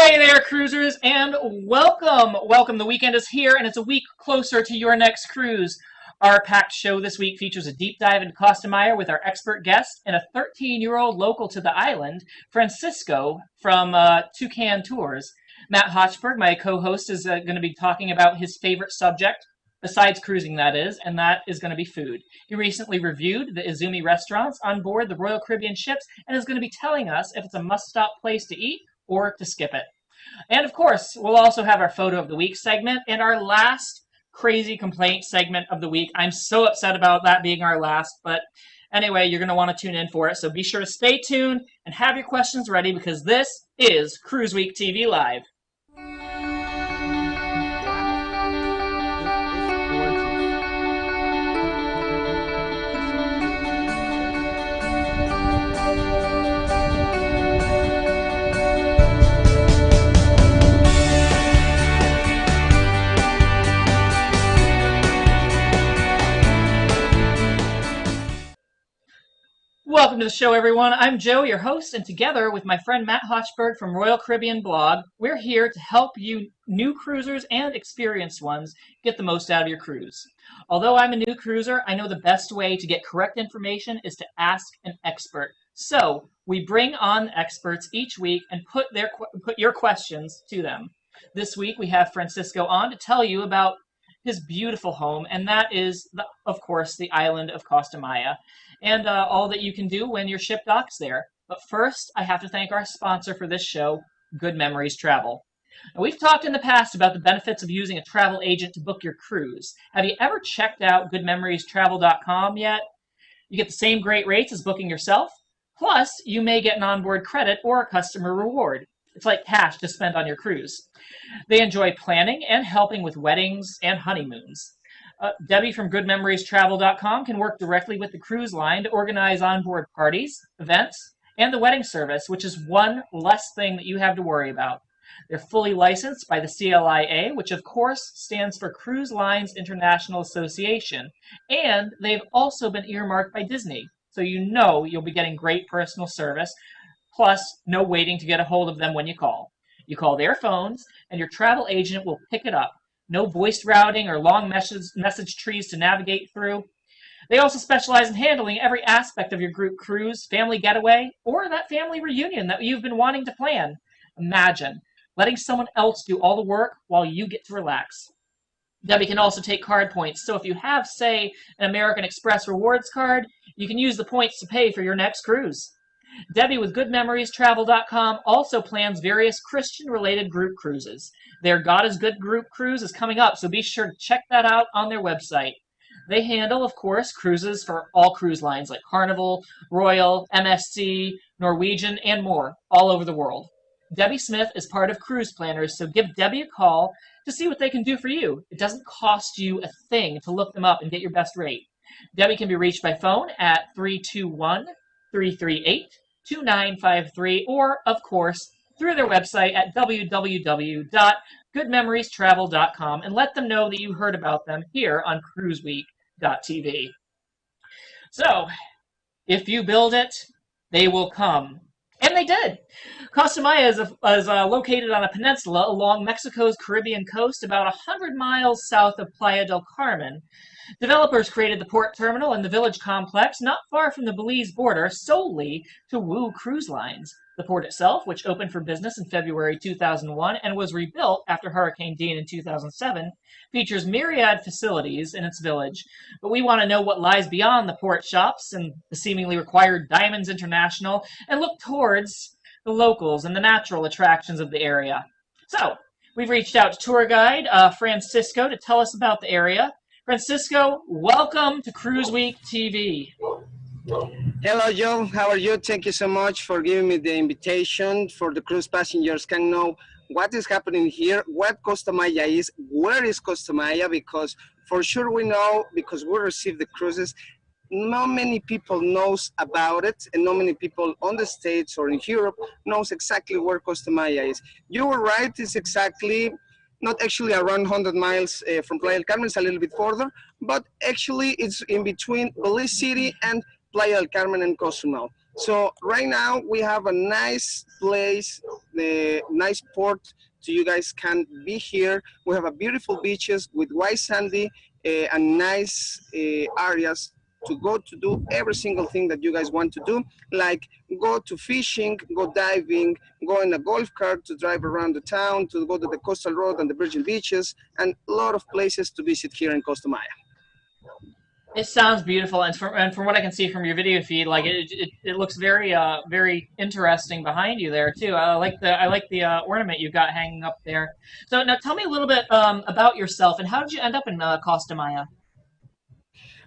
Hey there, cruisers, and welcome! Welcome. The weekend is here, and it's a week closer to your next cruise. Our packed show this week features a deep dive into Costa Maya with our expert guest and a 13-year-old local to the island, Francisco from Toucan Tours. Matt Hochberg, my co-host, is going to be talking about his favorite subject, besides cruising that is, and that is going to be food. He recently reviewed the Izumi restaurants on board the Royal Caribbean ships and is going to be telling us if it's a must-stop place to eat or to skip it. And of course, we'll also have our photo of the week segment and our last crazy complaint segment of the week. I'm so upset about that being our last, but anyway, you're going to want to tune in for it. So be sure to stay tuned and have your questions ready because this is Cruise Week TV Live. Welcome to the show, everyone. I'm Joe, your host, and together with my friend Matt Hochberg from Royal Caribbean Blog, we're here to help you new cruisers and experienced ones get the most out of your cruise. Although I'm a new cruiser, I know the best way to get correct information is to ask an expert. So we bring on experts each week and put your questions to them. This week we have Francisco on to tell you about his beautiful home, and that is, of course, the island of Costa Maya, and all that you can do when your ship docks there. But first, I have to thank our sponsor for this show, Good Memories Travel. Now, we've talked in the past about the benefits of using a travel agent to book your cruise. Have you ever checked out goodmemoriestravel.com yet? You get the same great rates as booking yourself, plus you may get an onboard credit or a customer reward. It's like cash to spend on your cruise. They enjoy planning and helping with weddings and honeymoons. Debbie from goodmemoriestravel.com can work directly with the cruise line to organize onboard parties, events, and the wedding service, which is one less thing that you have to worry about. They're fully licensed by the CLIA, which of course stands for Cruise Lines International Association, and they've also been earmarked by Disney, so you know you'll be getting great personal service, plus no waiting to get a hold of them when you call. You call their phones, and your travel agent will pick it up. No voice routing or long message trees to navigate through. They also specialize in handling every aspect of your group cruise, family getaway, or that family reunion that you've been wanting to plan. Imagine letting someone else do all the work while you get to relax. Debbie can also take card points, so if you have, say, an American Express rewards card, you can use the points to pay for your next cruise. Debbie with GoodMemoriesTravel.com also plans various Christian-related group cruises. Their God is Good group cruise is coming up, so be sure to check that out on their website. They handle, of course, cruises for all cruise lines like Carnival, Royal, MSC, Norwegian, and more, all over the world. Debbie Smith is part of Cruise Planners, so give Debbie a call to see what they can do for you. It doesn't cost you a thing to look them up and get your best rate. Debbie can be reached by phone at 321-338-2953, or, of course, through their website at www.goodmemoriestravel.com and let them know that you heard about them here on cruiseweek.tv. So, if you build it, they will come. And they did. Costa Maya is located on a peninsula along Mexico's Caribbean coast about 100 miles south of Playa del Carmen. Developers created the port terminal and the village complex not far from the Belize border solely to woo cruise lines. The port itself, which opened for business in February 2001 and was rebuilt after Hurricane Dean in 2007, features myriad facilities in its village. But we want to know what lies beyond the port shops and the seemingly required Diamonds International and look towards the locals and the natural attractions of the area. So, we've reached out to tour guide Francisco to tell us about the area. Francisco, welcome to Cruise Week TV. Hello, Joe. How are you? Thank you so much for giving me the invitation for the cruise passengers can know what is happening here, what Costa Maya is, where is Costa Maya, because for sure we know, because we receive the cruises, not many people knows about it, and not many people on the States or in Europe knows exactly where Costa Maya is. You were right, it's exactly not actually around 100 miles from Playa del Carmen, it's a little bit further, but actually it's in between Belize City and Playa del Carmen and Cozumel. So right now we have a nice place, nice port so you guys can be here. We have a beautiful beaches with white sandy and nice areas to go to do every single thing that you guys want to do, like go to fishing, go diving, go in a golf cart to drive around the town, to go to the coastal road and the virgin beaches, and a lot of places to visit here in Costa Maya. It sounds beautiful, and from what I can see from your video feed, like it looks very very interesting behind you there too. I like the ornament you've got hanging up there. So now tell me a little bit about yourself and how did you end up in Costa Maya?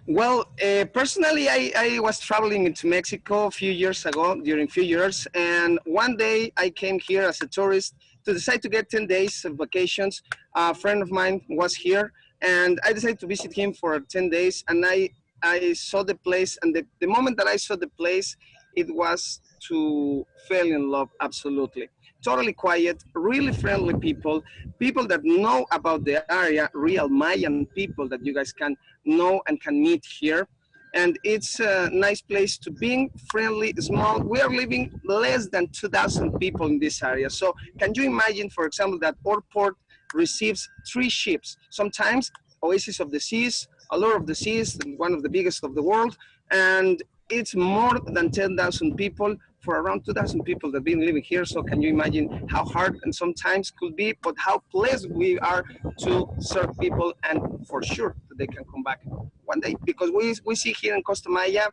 Well, personally, I was traveling into Mexico a few years ago, during few years, and one day I came here as a tourist to decide to get 10 days of vacations. A friend of mine was here, and I decided to visit him for 10 days, and I saw the place, and the moment that I saw the place, it was to fall in love, absolutely. Totally quiet, really friendly people, people that know about the area, real Mayan people that you guys can know and can meet here. And it's a nice place to be, friendly, small. We are living less than 2,000 people in this area. So can you imagine, for example, that our port receives 3 ships, sometimes Oasis of the Seas, Allure of the Seas, one of the biggest of the world, and it's more than 10,000 people for around 2,000 people that have been living here. So can you imagine how hard and sometimes could be, but how pleased we are to serve people, and for sure that they can come back one day, because we see here in Costa Maya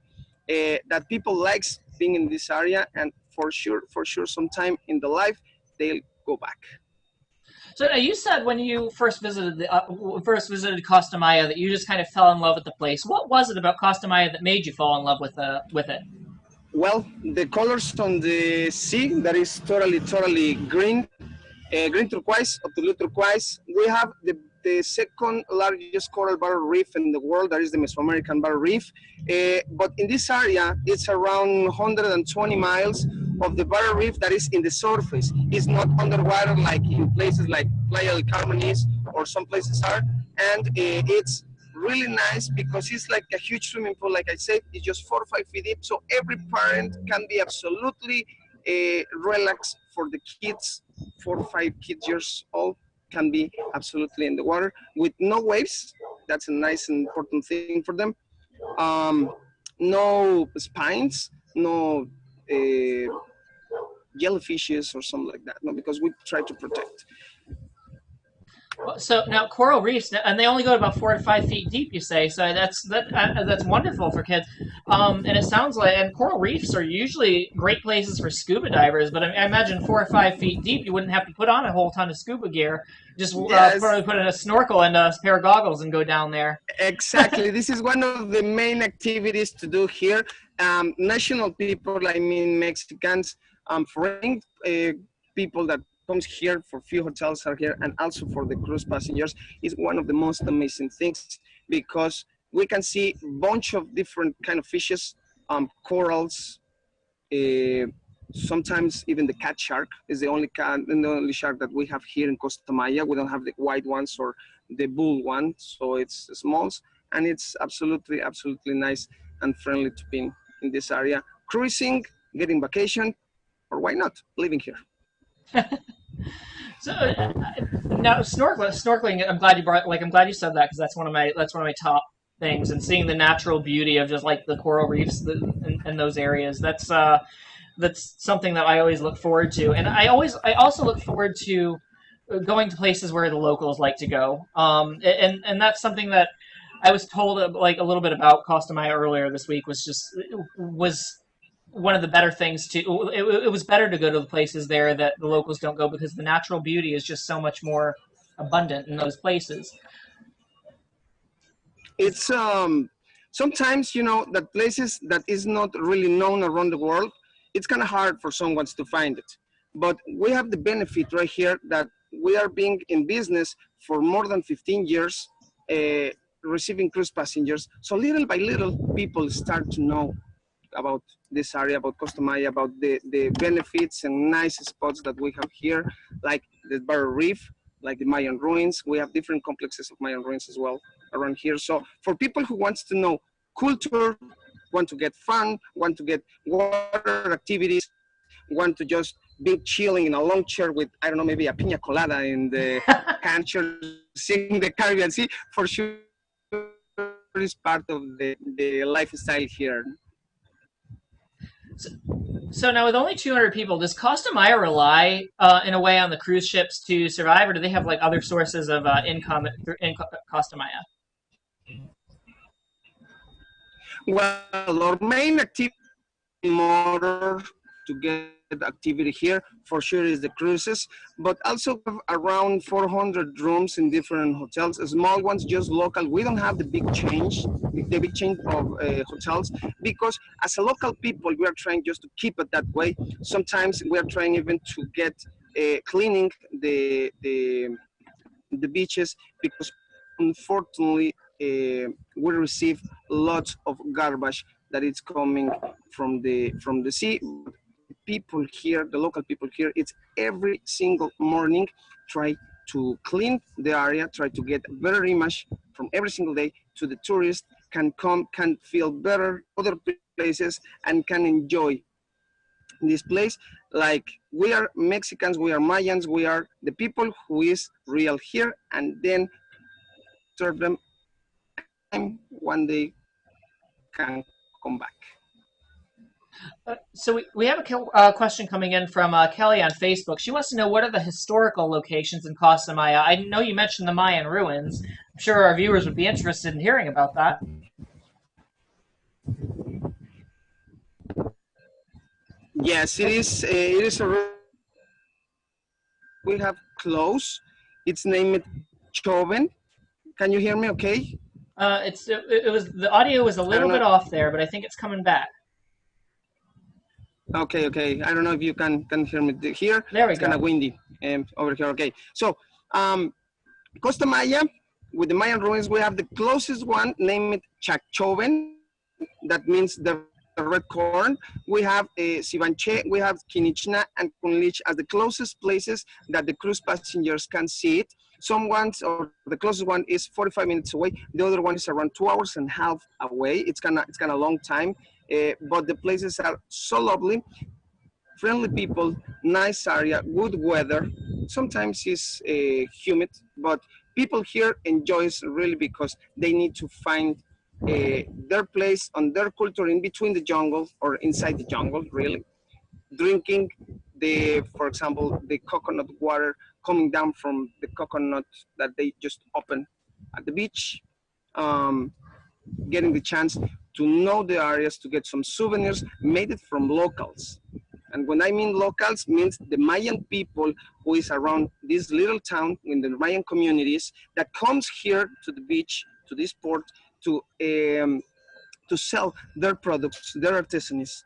that people likes being in this area, and for sure sometime in the life they'll go back. So now you said when you first visited Costa Maya that you just kind of fell in love with the place. What was it about Costa Maya that made you fall in love with it? Well, the colors on the sea, that is totally green, green turquoise or blue turquoise. We have the second largest coral barrel reef in the world, that is the Mesoamerican barrel reef. But in this area, it's around 120 miles of the barrel reef that is in the surface. It's not underwater like in places like Playa del Carmen is, or some places are. And it's really nice because it's like a huge swimming pool. Like I said, it's just 4 or 5 feet deep, so every parent can be absolutely relaxed. For the kids, 4 or 5 years old, can be absolutely in the water with no waves. That's a nice and important thing for them. um, no spines, no jellyfishes or something like that, no, because we try to protect. Well, so now coral reefs, and they only go about 4 to 5 feet deep. You say so. That's wonderful for kids. And it sounds like and coral reefs are usually great places for scuba divers. But I imagine 4 or 5 feet deep, you wouldn't have to put on a whole ton of scuba gear. Just Yes, probably put in a snorkel and a pair of goggles and go down there. exactly. This is one of the main activities to do here. National people, I mean Mexicans, foreign people that comes here for few hotels are here, and also for the cruise passengers, is one of the most amazing things, because we can see a bunch of different kind of fishes, corals, uh, sometimes even the cat shark is the only shark that we have here in Costa Maya. We don't have the white ones or the bull one, so it's smalls, and it's absolutely nice and friendly to be in this area, cruising, getting vacation, or why not living here. So now snorkeling. I'm glad you said that because that's one of my top things. And seeing the natural beauty of just like the coral reefs in those areas. That's something that I always look forward to. And I also look forward to going to places where the locals like to go. And that's something that I was told like a little bit about Costa Maya earlier this week was one of the better things to it was better to go to the places there that the locals don't go because the natural beauty is just so much more abundant in those places. It's sometimes, that places that is not really known around the world, it's kind of hard for someone to find it. But we have the benefit right here that we are being in business for more than 15 years, uh, receiving cruise passengers. So little by little, people start to know about this area, about Costa Maya, about the benefits and nice spots that we have here, like the Barrel Reef, like the Mayan ruins. We have different complexes of Mayan ruins as well around here. So for people who wants to know culture, want to get fun, want to get water activities, we have want to just be chilling in a long chair with, I don't know, maybe a pina colada in the hand, seeing the Caribbean Sea, for sure is part of the lifestyle here. So, so now with only 200 people, does Costa Maya rely in a way on the cruise ships to survive, or do they have like other sources of income in Costa Maya? Well, our main activity in motor to get activity here for sure is the cruises, but also we have around 400 rooms in different hotels, small ones, just local. We don't have the big change of hotels, because as a local people, we are trying just to keep it that way. Sometimes we are trying even to get cleaning the beaches, because unfortunately we receive lots of garbage that is coming from the sea. But the people here, the local people here, it's every single morning try to clean the area, try to get a better image from every single day, to the tourist can come, can feel better other places, and can enjoy this place. Like, we are Mexicans, we are Mayans, we are the people who is real here, and then we serve them anytime when they can come back. So we have a question coming in from Kelly on Facebook. She wants to know what are the historical locations in Costa Maya. I know you mentioned the Mayan ruins. I'm sure our viewers would be interested in hearing about that. Yes, it is. It is a really beautiful place that we have close. It's named Choven. Can you hear me? Okay. It was the audio was a I little don't bit know. off there, but I think it's coming back. Okay, okay. I don't know if you can hear me here. There we It's kind go. of windy over here. Okay. So, um, Costa Maya, with the Mayan ruins, we have the closest one named Chacchoven. That means the red corn. We have Sivanche, we have Quinichna and Kunlich as the closest places that the cruise passengers can see it. Some ones, or the closest one is 45 minutes away. The other one is around 2 hours and a half away. It's kind of a long time, but the places are so lovely, friendly people, nice area, good weather. Sometimes it's humid, but people here enjoys really, because they need to find their place on their culture in between the jungle, or inside the jungle, really. Drinking for example, the coconut water coming down from the coconut that they just open at the beach. Um, Getting the chance to know the areas, to get some souvenirs made it from locals. And when I mean locals, means the Mayan people who is around this little town in the Mayan communities, that comes here to the beach, to this port, to um, to sell their products, their artisanies,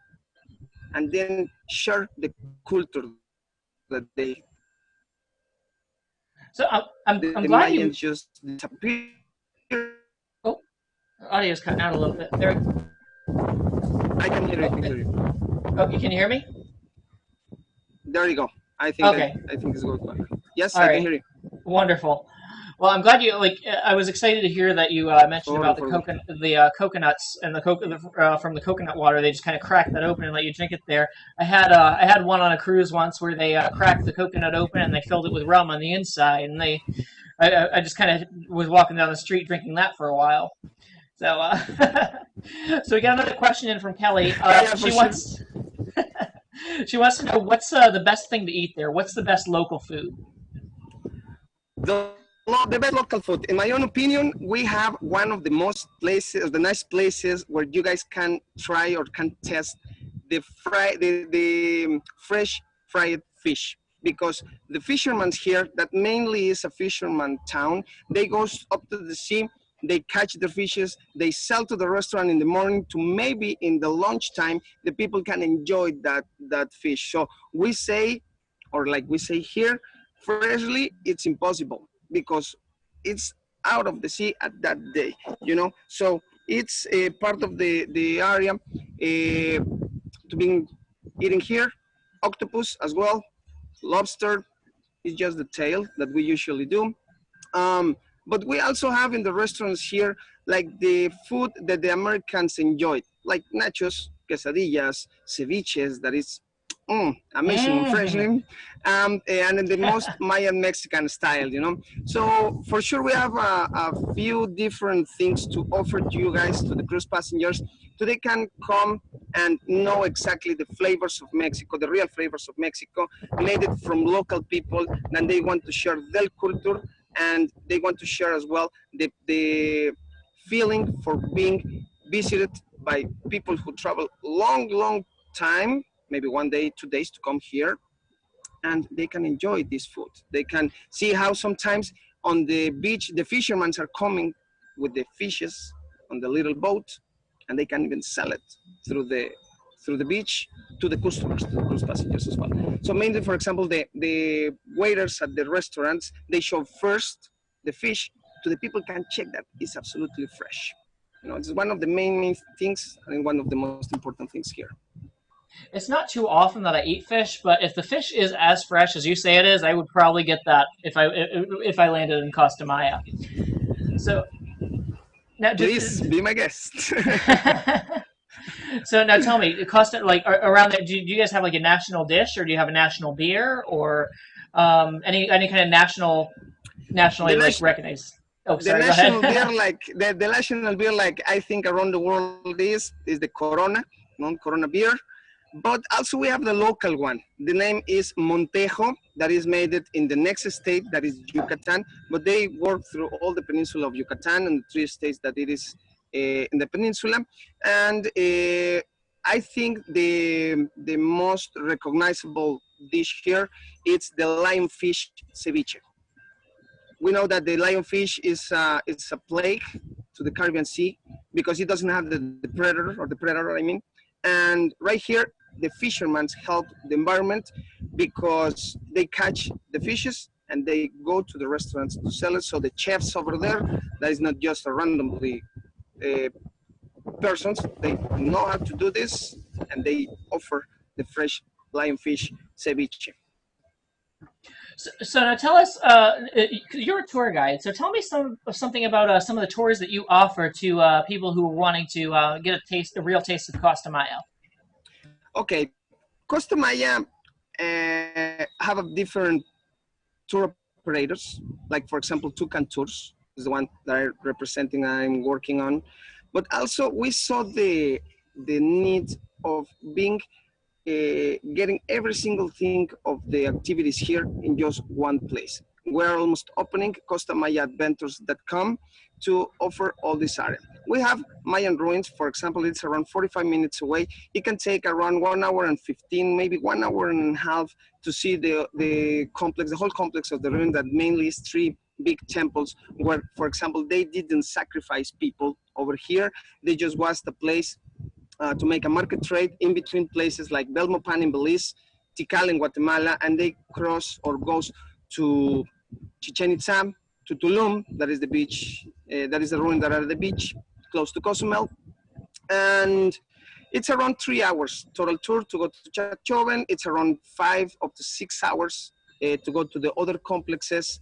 and then share the culture that they have. The So Mayans just I'm glad disappear. you. Oh, audio is cutting out a little bit. There. I can hear you. I Oh, can hear you. oh, you can hear me? There you go. Okay. I think it's good. Yes, All I can right. hear you. Wonderful. Well, I'm glad you like. I was excited to hear that you mentioned For about the for good. coconuts and from the coconut water. They just kind of crack that open and let you drink it there. I had one on a cruise once where they cracked the coconut open and they filled it with rum on the inside, and I just kind of was walking down the street drinking that for a while. So so we got another question in from Kelly. Yeah, for sure. She wants to know what's the best thing to eat there. What's the best local food? The best local food, in my own opinion, we have one of the most places, the nice places where you guys can try or can test the fresh fried fish, because the fishermen here, that mainly is a fisherman town, they go up to the sea, they catch the fishes, they sell to the restaurant in the morning, to maybe in the lunchtime the people can enjoy that fish. So we say, or like we say here, freshly it's impossible, because it's out of the sea at that day, so it's a part of the area to be eating here. Octopus as well, lobster is just the tail that we usually do. um, but we also have in the restaurants here, like the food that the Americans enjoy, like nachos, quesadillas, ceviches, that is Amazing, Hmm. freshly, and in the most Mayan Mexican style, So for sure, we have a few different things to offer to you guys, to the cruise passengers, so they can come and know exactly the flavors of Mexico, the real flavors of Mexico, made it from local people, and they want to share their culture, and they want to share as well the feeling for being visited by people who travel long time, maybe 1 day, 2 days to come here, and they can enjoy this food. They can see how sometimes on the beach the fishermen are coming with the fishes on the little boat, and they can even sell it through the beach to the customers, to the cruise passengers as well. So mainly, for example, the waiters at the restaurants, they show first the fish so the people can check that it's absolutely fresh. It's one of the main things and one of the most important things here. It's not too often that I eat fish, but if the fish is as fresh as you say it is, I would probably get that if I landed in Costa Maya. So now, Please be my guest. so now tell me, Costa, like around there, do you guys have like a national dish, or do you have a national beer, or any kind of the nationally like nation, recognized? Oh, the sorry, go national beer, ahead. like the national beer, like I think around the world is the Corona, non-Corona beer. But also we have the local one. The name is Montejo, that is made it in the next state, that is Yucatan. But they work through all the peninsula of Yucatan and the three states that it is in the peninsula. And I think the most recognizable dish here is the lionfish ceviche. We know that the lionfish is a plague to the Caribbean Sea because it doesn't have the predator, I mean. And right here, the fishermen help the environment because they catch the fishes and they go to the restaurants to sell it. So the chefs over there, that is not just a randomly uh, persons, they know how to do this and they offer the fresh lionfish ceviche. So now tell us, you're a tour guide, so tell me something about some of the tours that you offer to people who are wanting to get a real taste of Costa Maya. Okay, Costa Maya have a different tour operators, like for example, Tucan Tours is the one that I'm representing, I'm working on. But also we saw the need of being getting every single thing of the activities here in just one place. We're almost opening Costa Maya Adventures.com to offer all this area. We have Mayan ruins, for example, it's around 45 minutes away. It can take around 1 hour and 15, maybe 1 hour and a half to see the complex, the whole complex of the ruin that mainly is three big temples where, for example, they didn't sacrifice people over here. They just was the place to make a market trade in between places like Belmopan in Belize, Tikal in Guatemala, and they cross or goes to Chichen Itza, to Tulum, that is the beach, that is the ruin that are at the beach, close to Cozumel, and it's around 3 hours total tour to go to Chachoven. It's around 5 up to 6 hours to go to the other complexes.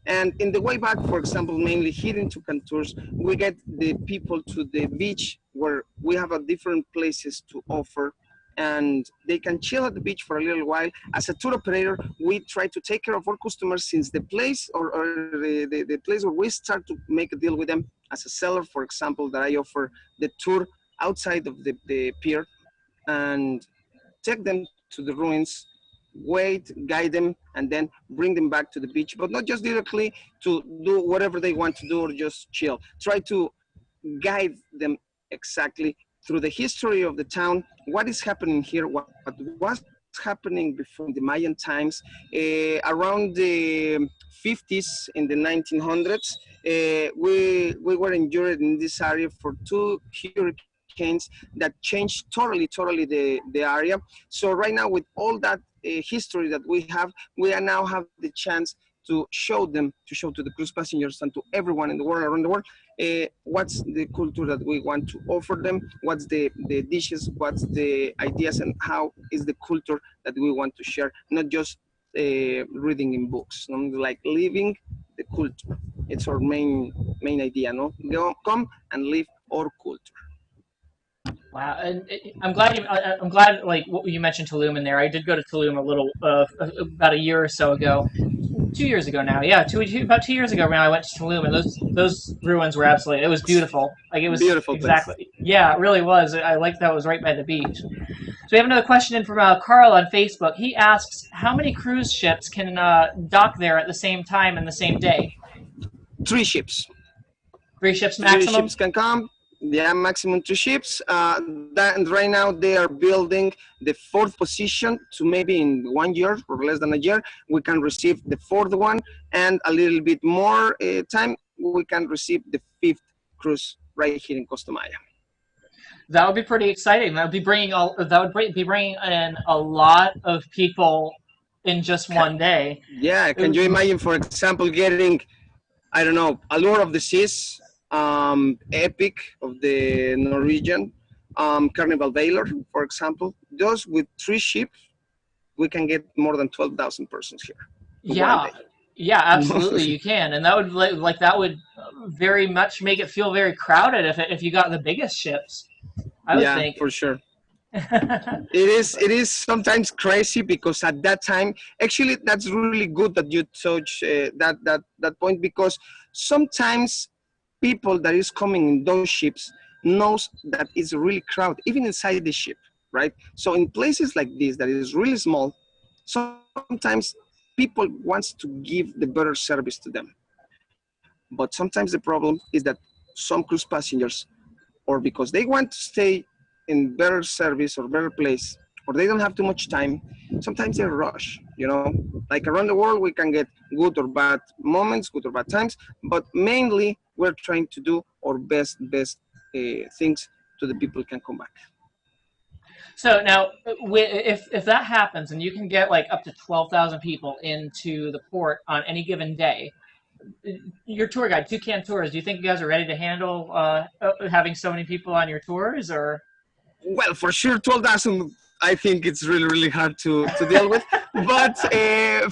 And in the way back, for example, mainly here in Tucan Tours, we get the people to the beach where we have a different places to offer and they can chill at the beach for a little while. As a tour operator, we try to take care of our customers since the place or the place where we start to make a deal with them. As a seller, for example, that I offer the tour outside of the pier and take them to the ruins, wait, guide them, and then bring them back to the beach, but not just directly to do whatever they want to do or just chill. Try to guide them exactly through the history of the town, what is happening here, what was happening before in the Mayan times, around the 50s, in the 1900s. We were injured in this area for two hurricanes that changed totally the area. So right now, with all that history that we have, we now have the chance to show them, to show to the cruise passengers and to everyone in the world, around the world, what's the culture that we want to offer them, what's the dishes, what's the ideas, and how is the culture that we want to share, not just reading in books, like living the culture. It's our main idea, no? Go, come and live our culture. Wow, and I'm glad like what you mentioned Tulum in there. I did go to Tulum a little about a year or so ago, 2 years ago now. Yeah, about 2 years ago when I went to Tulum, and those ruins were absolutely. It was beautiful. Like it was Beautiful place. exactly. Yeah, it really was. I liked that it was right by the beach. So we have another question in from Carl on Facebook. He asks, how many cruise ships can dock there at the same time in the same day? Three ships. 3 ships Three maximum. ships can come. Yeah, maximum two ships. And right now they are building the fourth position to maybe in 1 year or less than a year we can receive the fourth one, and a little bit more time we can receive the fifth cruise right here in Costa Maya. That would be pretty exciting. That would be bringing all. That would be bringing in a lot of people in just one day. Yeah, can you imagine, for example, getting, I don't know, Allure of the Seas, Epic of the Norwegian, Carnival Valor, for example. Those with three ships, we can get more than 12,000 persons here in one Yeah, day. yeah, absolutely, you can, and that would like that would very much make it feel very crowded if you got the biggest ships. I would Yeah, think. for sure. It is sometimes crazy because at that time, actually that's really good that you touch that point, because sometimes people that is coming in those ships knows that it's really crowded even inside the ship, right? So in places like this that is really small, sometimes people wants to give the better service to them, but sometimes the problem is that some cruise passengers, or because they want to stay in better service or better place, or they don't have too much time, sometimes they rush, like around the world we can get good or bad moments, good or bad times, but mainly we're trying to do our best things to the people can come back. So now, if that happens and you can get like up to 12,000 people into the port on any given day, your tour guide, Toucan Tours, do you think you guys are ready to handle having so many people on your tours, or? Well, for sure, 12,000, I think it's really hard to deal with. But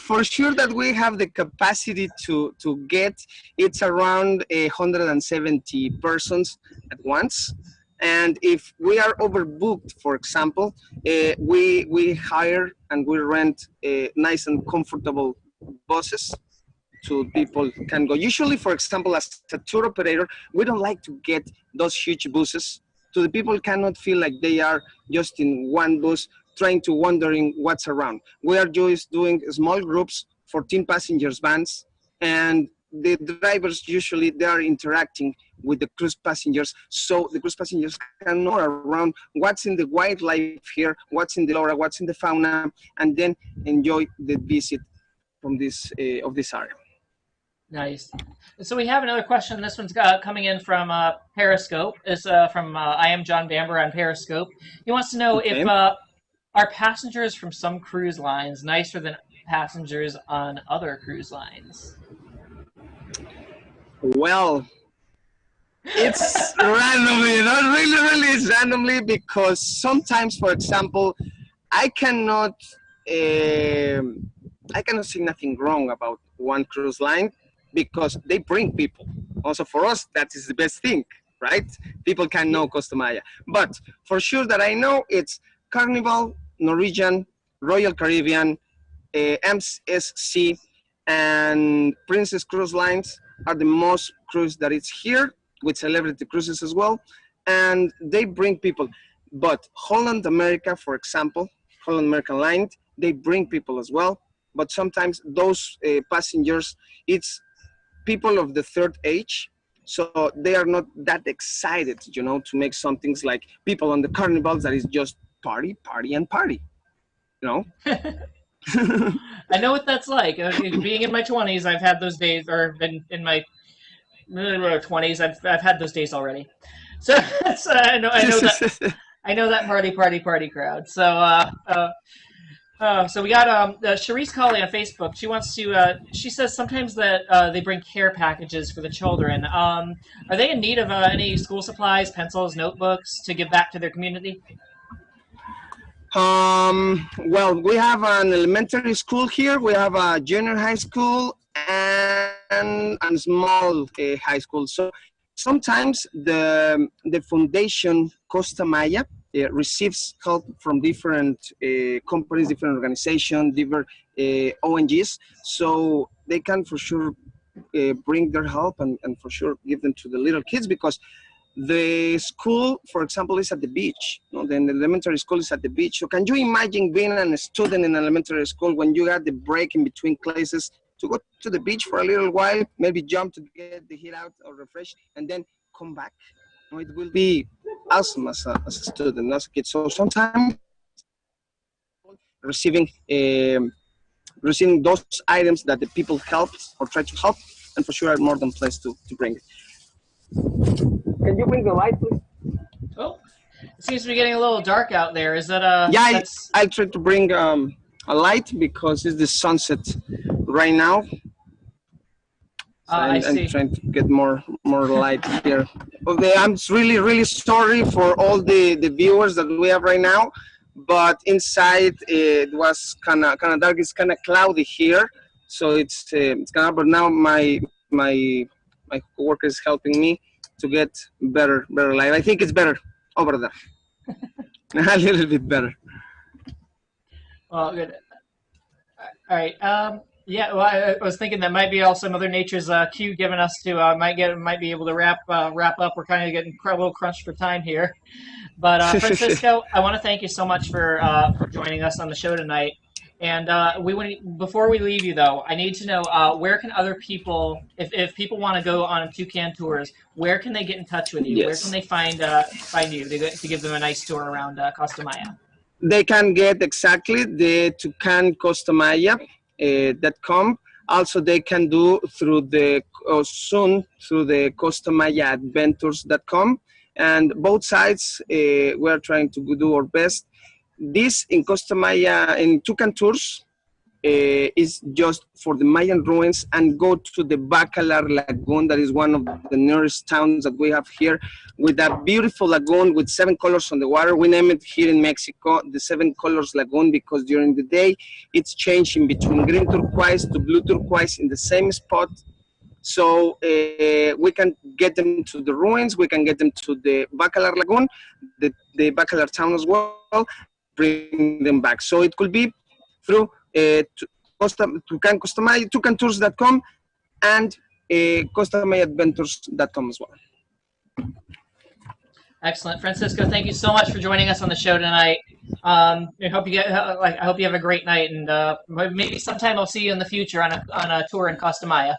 for sure that we have the capacity to get, it's around 170 persons at once. And if we are overbooked, for example, we hire and we rent nice and comfortable buses to people can go. Usually, for example, as a tour operator, we don't like to get those huge buses. So the people cannot feel like they are just in one bus trying to wondering what's around. We are just doing small groups, 14 passengers vans, and the drivers usually they are interacting with the cruise passengers, so the cruise passengers can know around what's in the wildlife here, what's in the flora, what's in the fauna, and then enjoy the visit from this of this area. Nice. So we have another question. This one's coming in from Periscope. It's from I am John Bamber on Periscope. He wants to know if Okay. are passengers from some cruise lines nicer than passengers on other cruise lines? Well, it's randomly, not really it's randomly, because sometimes, for example, I cannot um I cannot say nothing wrong about one cruise line because they bring people. Also for us, that is the best thing, right? People can Yeah. know Costa Maya. But for sure that I know it's Carnival, Norwegian, Royal Caribbean, MSC, and Princess Cruise Lines are the most cruise that is here, with celebrity cruises as well, and they bring people. But Holland America, for example, Holland American Line, they bring people as well. But sometimes those passengers, it's people of the third age, so they are not that excited, to make some things like people on the carnivals that is just party, party, and party, you know. I know what that's like. Being in my 20s, I've had those days, or been in my 20s. I've had those days already. So, so I know that party crowd. So so we got Charisse Colley on Facebook. She wants to. She says sometimes that they bring care packages for the children. Are they in need of any school supplies, pencils, notebooks to give back to their community? Well, we have an elementary school here. We have a junior high school and small high school. So sometimes the foundation Costa Maya receives help from different companies, different organizations, different ONGs, so they can for sure bring their help and for sure give them to the little kids, because the school, for example, is at the beach. You know, the elementary school is at the beach. So can you imagine being a student in elementary school when you had the break in between classes to go to the beach for a little while, maybe jump to get the heat out or refresh, and then come back? You know, it will be awesome as a student, as a kid. So sometimes receiving receiving those items that the people help or try to help, and for sure are more than pleased to bring it. Can you bring the light, please? Oh, it seems to be getting a little dark out there. Is that Yeah, that's I try to bring a light because it's the sunset right now. So I I'm see. trying to get more light here. Okay, I'm really sorry for all the viewers that we have right now, but inside it was kind of dark. It's kind of cloudy here, so it's kind of. But now my coworker is helping me to get better light. I think it's better over there, a little bit better. Well, good. All right. Yeah. Well, I was thinking that might be also Mother Nature's cue giving us to might be able to wrap up. We're kind of getting a little crunched for time here. But Francisco, I want to thank you so much for joining us on the show tonight. And before we leave you though, I need to know where can other people, if people want to go on Toucan tours, where can they get in touch with you? Where can Yes. they find you to give them a nice tour around Costa Maya? They can get exactly the tucancostamaya.com. Also, they can do through the soon through the costamayaadventures.com. And both sides, we're trying to do our best. This in Costa Maya, in Tucan Tours, is just for the Mayan ruins and go to the Bacalar Lagoon. That is one of the nearest towns that we have here, with a beautiful lagoon with 7 colors on the water. We name it here in Mexico the 7 colors lagoon because during the day it's changing between green turquoise to blue turquoise in the same spot. So we can get them to the ruins, we can get them to the Bacalar Lagoon, the Bacalar town as well, bring them back. So it could be through tucantours.com and costamayaadventures.com as well. Excellent, Francisco. Thank you so much for joining us on the show tonight. I hope I hope you have a great night, and maybe sometime I'll see you in the future on a tour in Costa Maya.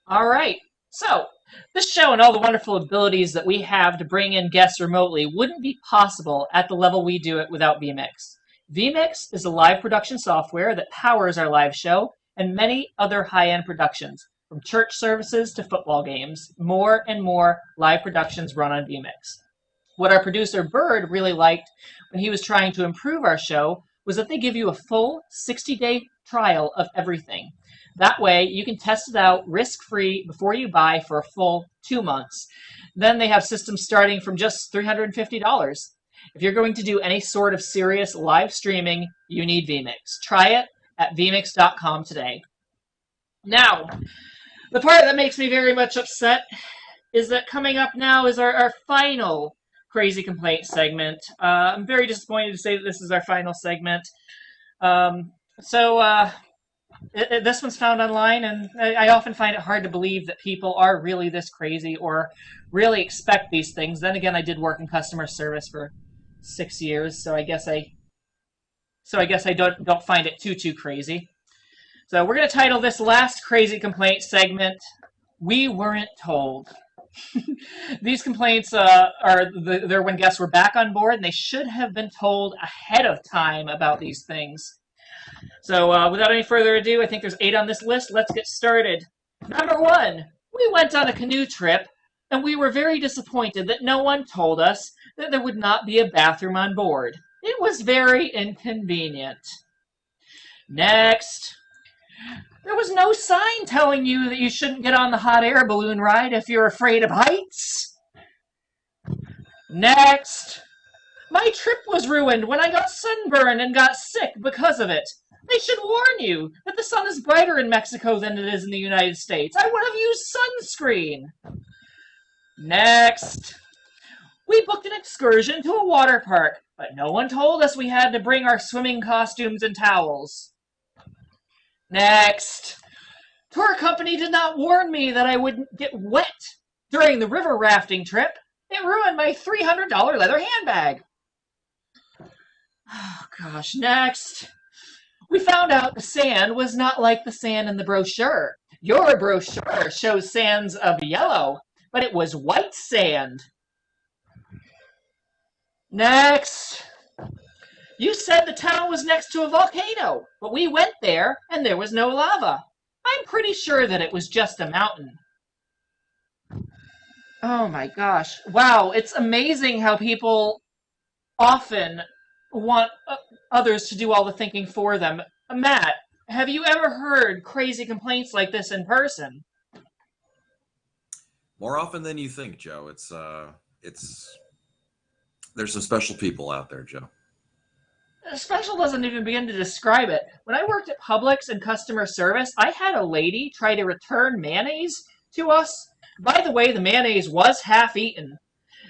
All right. So, this show and all the wonderful abilities that we have to bring in guests remotely wouldn't be possible at the level we do it without vMix. vMix is a live production software that powers our live show and many other high-end productions. From church services to football games, more and more live productions run on vMix. What our producer Bird really liked when he was trying to improve our show was that they give you a full 60-day trial of everything. That way, you can test it out risk-free before you buy for a full 2 months. Then they have systems starting from just $350. If you're going to do any sort of serious live streaming, you need vMix. Try it at vmix.com today. Now, the part that makes me very much upset is that coming up now is our final crazy complaint segment. I'm very disappointed to say that this is our final segment. This one's found online, and I often find it hard to believe that people are really this crazy or really expect these things. Then again, I did work in customer service for 6 years, so I guess I don't find it too crazy. So we're going to title this last crazy complaint segment, "We Weren't Told." These complaints they're when guests were back on board, and they should have been told ahead of time about these things. So without any further ado, I think there's 8 on this list. Let's get started. Number 1, we went on a canoe trip, and we were very disappointed that no one told us that there would not be a bathroom on board. It was very inconvenient. Next, there was no sign telling you that you shouldn't get on the hot air balloon ride if you're afraid of heights. Next, my trip was ruined when I got sunburned and got sick because of it. They should warn you that the sun is brighter in Mexico than it is in the United States. I would have used sunscreen. Next. We booked an excursion to a water park, but no one told us we had to bring our swimming costumes and towels. Next. Tour company did not warn me that I would get wet during the river rafting trip. It ruined my $300 leather handbag. Oh, gosh, next. We found out the sand was not like the sand in the brochure. Your brochure shows sands of yellow, but it was white sand. Next. You said the town was next to a volcano, but we went there and there was no lava. I'm pretty sure that it was just a mountain. Oh my gosh. Wow, it's amazing how people often want others to do all the thinking for them. Matt, have you ever heard crazy complaints like this in person? More often than you think, Joe. It's there's some special people out there, Joe. Special doesn't even begin to describe it. When I worked at Publix in customer service, I had a lady try to return mayonnaise to us. By the way, the mayonnaise was half eaten.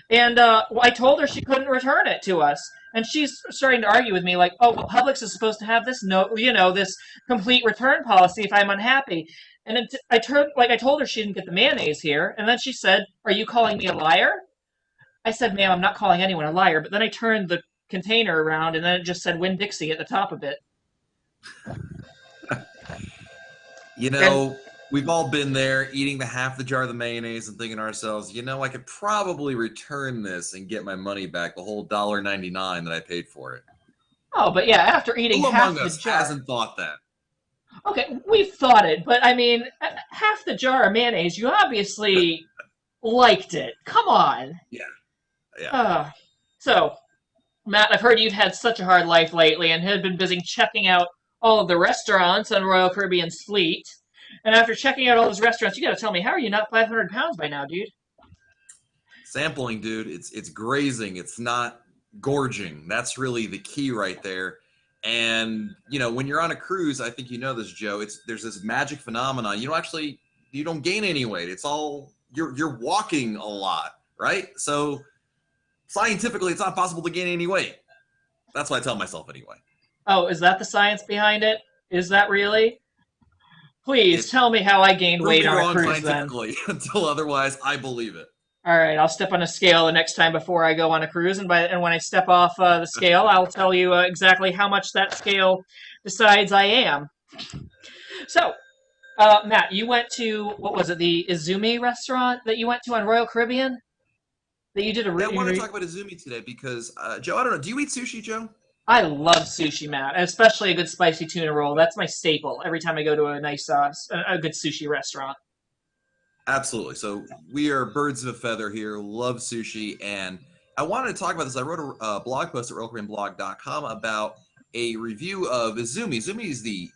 And I told her she couldn't return it to us. And she's starting to argue with me like, oh, well, Publix is supposed to have this this complete return policy if I'm unhappy. And I told her she didn't get the mayonnaise here. And then she said, are you calling me a liar? I said, ma'am, I'm not calling anyone a liar. But then I turned the container around and then it just said Winn-Dixie at the top of it. You know, we've all been there eating half the jar of the mayonnaise and thinking to ourselves, you know, I could probably return this and get my money back, the whole $1.99 that I paid for it. Oh, but yeah, after eating Who half among the us jar. hasn't thought that? Okay, we've thought it, but I mean, half the jar of mayonnaise, you obviously liked it. Come on. Yeah. Yeah. So, Matt, I've heard you've had such a hard life lately and had been busy checking out all of the restaurants on Royal Caribbean's fleet. And after checking out all those restaurants, you got to tell me, how are you not 500 pounds by now, dude? Sampling, dude. It's grazing. It's not gorging. That's really the key right there. And you know, when you're on a cruise, I think you know this, Joe. There's this magic phenomenon. You don't gain any weight. It's all you're walking a lot, right? So scientifically, it's not possible to gain any weight. That's what I tell myself anyway. Oh, is that the science behind it? Is that really? Please tell me how I gained Prove weight me on a wrong cruise then. scientifically until otherwise I believe it. All right, I'll step on a scale the next time before I go on a cruise, and when I step off the scale, I'll tell you exactly how much that scale decides I am. So, Matt, you went to, what was it, the Izumi restaurant that you went to on Royal Caribbean? That you did a I want to talk about Izumi today because, Joe, I don't know, do you eat sushi, Joe? I love sushi, Matt, especially a good spicy tuna roll. That's my staple every time I go to a nice, a good sushi restaurant. Absolutely. So we are birds of a feather here, love sushi. And I wanted to talk about this. I wrote a blog post at royalcaribbeanblog.com about a review of Izumi. Izumi is the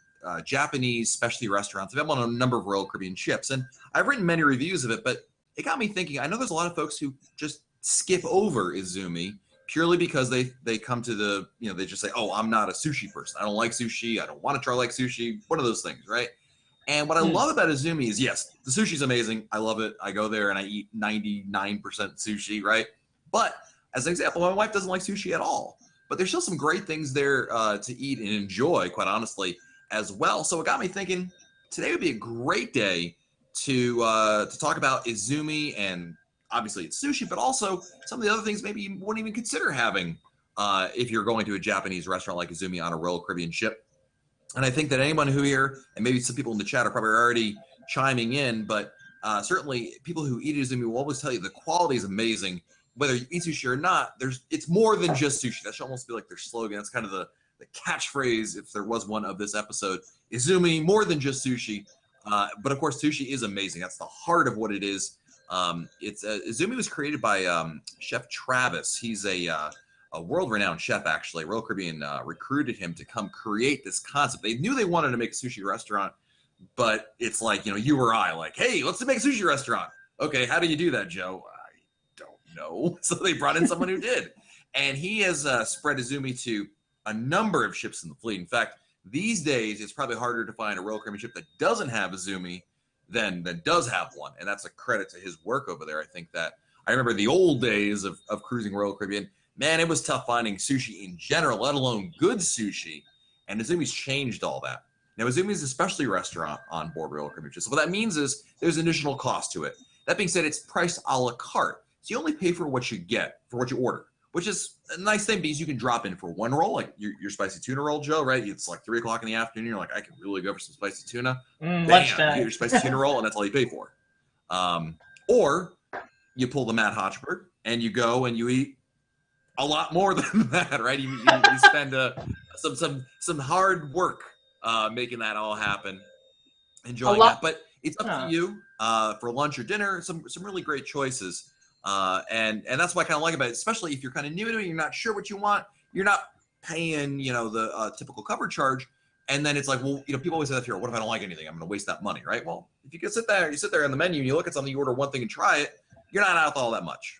Japanese specialty restaurant. They've been on a number of Royal Caribbean ships. And I've written many reviews of it, but it got me thinking. I know there's a lot of folks who just skip over Izumi purely because they come to the, they just say, oh, I'm not a sushi person. I don't like sushi. I don't want to try like sushi. One of those things, right? And what I love about Izumi is, yes, the sushi's amazing. I love it. I go there and I eat 99% sushi, right? But as an example, my wife doesn't like sushi at all. But there's still some great things there to eat and enjoy, quite honestly, as well. So it got me thinking, today would be a great day to talk about Izumi, and obviously it's sushi, but also some of the other things maybe you wouldn't even consider having if you're going to a Japanese restaurant like Izumi on a Royal Caribbean ship. And I think that anyone who here, and maybe some people in the chat are probably already chiming in, but certainly people who eat Izumi will always tell you the quality is amazing. Whether you eat sushi or not, it's more than just sushi. That should almost be like their slogan. That's kind of the catchphrase, if there was one of this episode. Izumi, more than just sushi. But of course, sushi is amazing. That's the heart of what it is. Izumi was created by Chef Travis. He's a world-renowned chef, actually. Royal Caribbean recruited him to come create this concept. They knew they wanted to make a sushi restaurant, but it's like, you or I, like, hey, let's make a sushi restaurant. Okay, how do you do that, Joe? I don't know. So they brought in someone who did. And he has spread Izumi to a number of ships in the fleet. In fact, these days, it's probably harder to find a Royal Caribbean ship that doesn't have Izumi than that does have one. And that's a credit to his work over there. I think that I remember the old days of cruising Royal Caribbean. Man, it was tough finding sushi in general, let alone good sushi. And Izumi's changed all that. Now, Izumi's a specialty restaurant on board Royal Caribbean. So what that means is there's additional cost to it. That being said, it's priced a la carte. So you only pay for what you get, for what you order, which is a nice thing because you can drop in for one roll, like your spicy tuna roll, Joe, right? It's like 3 o'clock in the afternoon. You're like, I can really go for some spicy tuna. Bam, you get your spicy tuna roll, and that's all you pay for. Or you pull the Matt Hotchberg, and you go and you eat a lot more than that, right? You spend some hard work making that all happen, enjoying that. But it's up to you for lunch or dinner. Some really great choices, and that's what I kind of like about it. Especially if you're kind of new to it, you're not sure what you want. You're not paying, the typical cover charge, and then it's like, well, people always say that here. What if I don't like anything? I'm going to waste that money, right? Well, if you can sit there on the menu and you look at something, you order one thing and try it, you're not out all that much.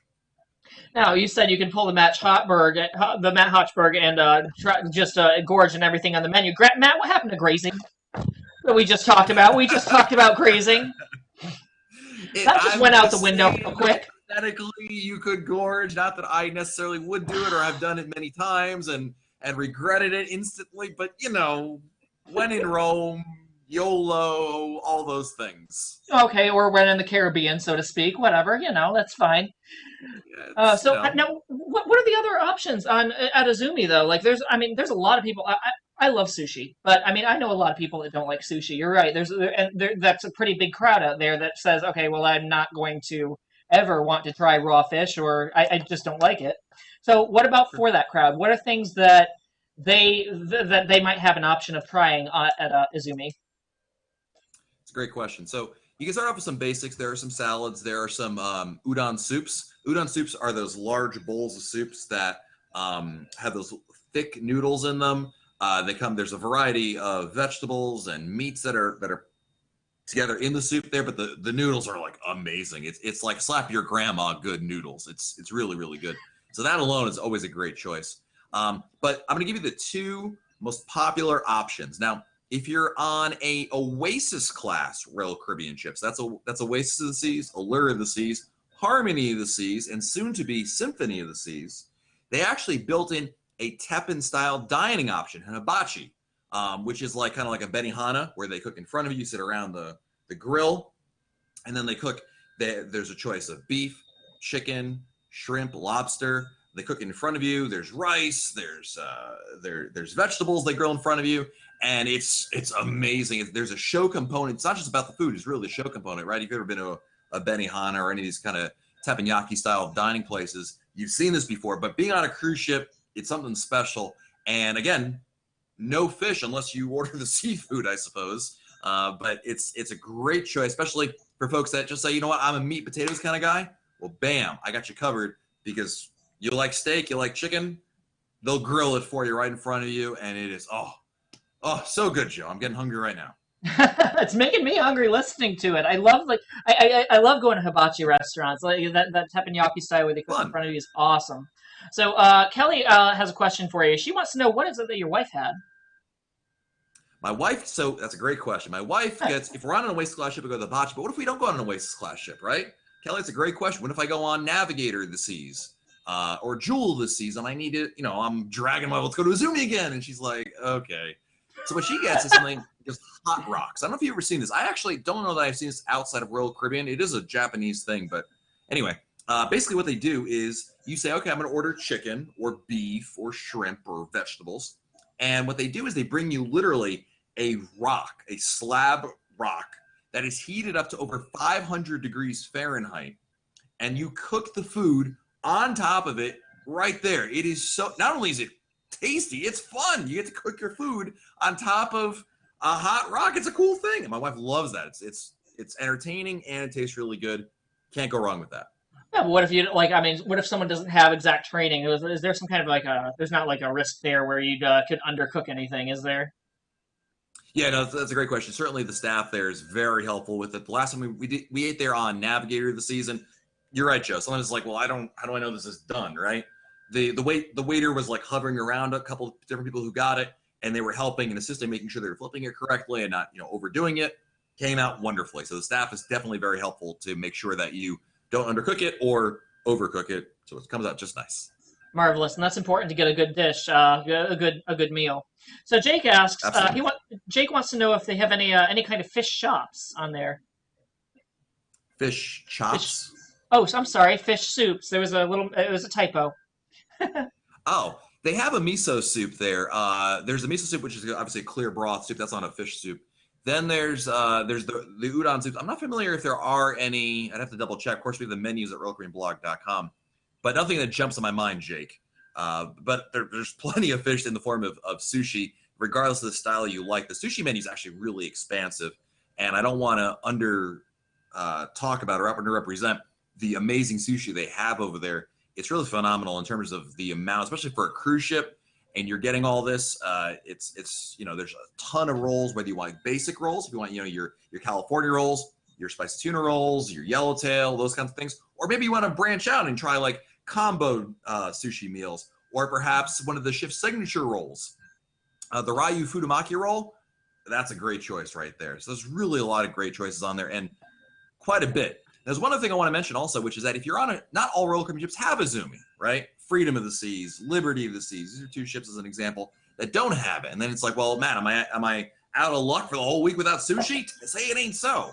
Now, you said you can pull the Matt Hotchberg and just gorge and everything on the menu. Matt, what happened to grazing that we just talked about? We just talked about grazing. That just went out the window real quick. Hypothetically, you could gorge. Not that I necessarily would do it or have done it many times and regretted it instantly. But, when in Rome, YOLO, all those things. Okay, or when in the Caribbean, so to speak. Whatever, that's fine. Yeah, now, what are the other options at Izumi though? Like, there's a lot of people. I love sushi, but I know a lot of people that don't like sushi. You're right. That's a pretty big crowd out there that says, okay, well, I'm not going to ever want to try raw fish, or I just don't like it. So, what about for that crowd? What are things that they might have an option of trying at Izumi? It's a great question. So you can start off with some basics. There are some salads. There are some udon soups. Udon soups are those large bowls of soups that have those thick noodles in them. There's a variety of vegetables and meats that are together in the soup there, but the noodles are like amazing. It's like slap your grandma good noodles. It's really, really good. So that alone is always a great choice. But I'm going to give you the two most popular options. Now, if you're on a Oasis class Royal Caribbean ships, that's Oasis of the Seas, Allure of the Seas, Harmony of the Seas, and soon to be Symphony of the Seas, they actually built in a Teppan style dining option, an hibachi, which is kind of like a benihana where they cook in front of you, you sit around the grill, and then they cook. There's a choice of beef, chicken, shrimp, lobster. They cook in front of you. There's rice. There's vegetables they grill in front of you, and it's amazing. There's a show component. It's not just about the food. It's really the show component, right? If you've ever been to a benihana or any of these kind of teppanyaki style dining places, you've seen this before. But being on a cruise ship, it's something special. And again, no fish unless you order the seafood, I suppose. But it's a great choice, especially for folks that just say, you know what, I'm a meat potatoes kind of guy. Well, bam, I got you covered because you like steak, you like chicken, they'll grill it for you right in front of you, and it is so good, Joe. I'm getting hungry right now. It's making me hungry listening to it. I love I love going to hibachi restaurants. Like that teppanyaki style where they cook in front of you is awesome. So Kelly has a question for you. She wants to know, what is it that your wife had? My wife, so that's a great question. My wife gets, if we're on an Oasis class ship, we go to the hibachi, but what if we don't go on an Oasis class ship, right? Kelly, it's a great question. What if I go on Navigator of the Seas or Jewel of the Seas and I need to, I'm dragging my, let's go to Izumi again. And she's like, okay. So what she gets is something just hot rocks. I don't know if you've ever seen this. I actually don't know that I've seen this outside of Royal Caribbean. It is a Japanese thing, but anyway, basically what they do is you say, okay, I'm going to order chicken or beef or shrimp or vegetables. And what they do is they bring you literally a slab rock that is heated up to over 500 degrees Fahrenheit. And you cook the food on top of it right there. It is so, not only is it tasty, it's fun. You get to cook your food on top of a hot rock. It's a cool thing. And my wife loves that. It's entertaining and it tastes really good. Can't go wrong with that. Yeah, but what if you what if someone doesn't have exact training? Is there some kind of there's not like a risk there where you could undercook anything, is there? Yeah, no, that's a great question. Certainly the staff there is very helpful with it. The last time we ate there on Navigator of the Season, you're right, Joe. Sometimes it's like, well, how do I know this is done, right? The waiter was like hovering around a couple of different people who got it, and they were helping and assisting, making sure they were flipping it correctly and not, overdoing it. Came out wonderfully. So the staff is definitely very helpful to make sure that you don't undercook it or overcook it, so it comes out just nice. Marvelous, and that's important to get a good dish, a good meal. So Jake asks, Absolutely. Jake wants to know if they have any kind of fish shops on there. Fish Fish. chops. Oh, I'm sorry, fish soups. It was a typo. Oh, they have a miso soup there. There's a miso soup, which is obviously a clear broth soup. That's not a fish soup. Then there's the udon soups. I'm not familiar if there are any. I'd have to double check. Of course, we have the menus at royalcaribbeanblog.com, but nothing that jumps in my mind, Jake. But there's plenty of fish in the form of sushi, regardless of the style you like. The sushi menu is actually really expansive, and I don't want to talk about or underrepresent the amazing sushi they have over there. It's really phenomenal in terms of the amount, especially for a cruise ship. And you're getting all this. It's there's a ton of rolls. Whether you want basic rolls, if you want your California rolls, your spicy tuna rolls, your yellowtail, those kinds of things, or maybe you want to branch out and try like combo sushi meals, or perhaps one of the ship's signature rolls, the Ryu Fudumaki roll. That's a great choice right there. So there's really a lot of great choices on there, and quite a bit. There's one other thing I want to mention also, which is that if you're on not all Royal Caribbean ships have Izumi, right? Freedom of the Seas, Liberty of the Seas. These are two ships as an example that don't have it. And then it's like, well, man, am I out of luck for the whole week without sushi? Say it ain't so.